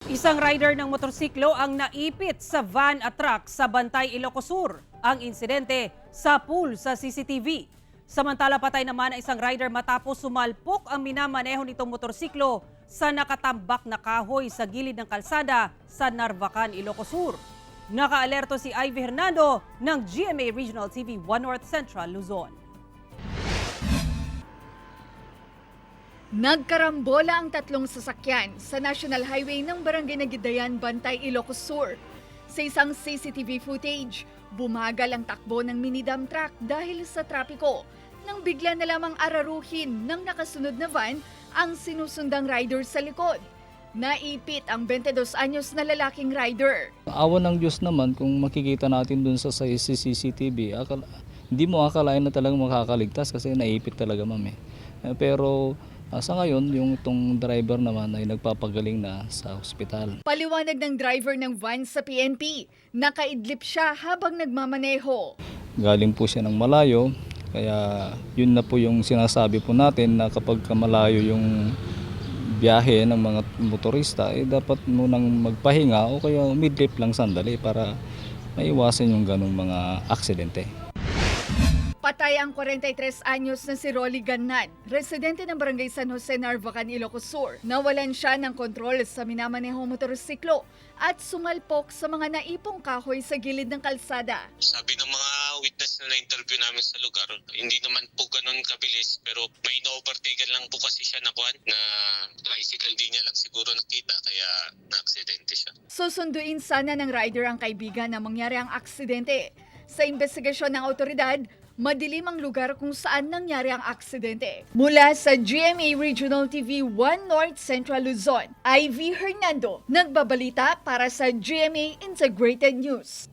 Isang rider ng motorsiklo ang naipit sa van at truck sa Bantay, Ilocos Sur. Ang insidente sa pool sa CCTV. Samantala patay naman ang isang rider matapos sumalpok ang minamaneho nitong motorsiklo sa nakatambak na kahoy sa gilid ng kalsada sa Narvacan, Ilocos Sur. Nakaalerto si Ivy Hernando ng GMA Regional TV 1 North Central, Luzon. Nagkarambola ang tatlong sasakyan sa National Highway ng Barangay Nagidayan, Bantay, Ilocos Sur. Sa isang CCTV footage, bumagal ang takbo ng mini dump truck dahil sa trapiko nang bigla na lamang araruhin ng nakasunod na van ang sinusundang rider sa likod. Naipit ang 22 anyos na lalaking rider. Awa ng Diyos naman kung makikita natin dun sa CCTV, hindi mo akalain na talagang makakaligtas kasi naipit talaga ma'am. Pero sa ngayon, yung itong driver naman ay nagpapagaling na sa ospital. Paliwanag ng driver ng van sa PNP, nakaidlip siya habang nagmamaneho. Galing po siya ng malayo, kaya yun na po yung sinasabi po natin na kapag malayo yung biyahe ng mga motorista, dapat munang magpahinga o kaya umidlip lang sandali para maiwasan yung ganong mga aksidente. Patay ang 43 anyos na si Rolly Gannan, residente ng Barangay San Jose, Narvacan, Ilocos Sur. Nawalan siya ng kontrol sa minamanehong motorsiklo at sumalpok sa mga naipong kahoy sa gilid ng kalsada. Sabi ng mga witness na na-interview namin sa lugar, hindi naman po ganun kabilis pero may na-overtaken lang po kasi siya na tricycle din niya lang siguro nakita kaya na-aksidente siya. Susunduin sana ng rider ang kaibigan na mangyari ang aksidente. Sa investigasyon ng autoridad, madilim ang lugar kung saan nangyari ang aksidente. Mula sa GMA Regional TV 1 North Central Luzon, Ivy Hernando, nagbabalita para sa GMA Integrated News.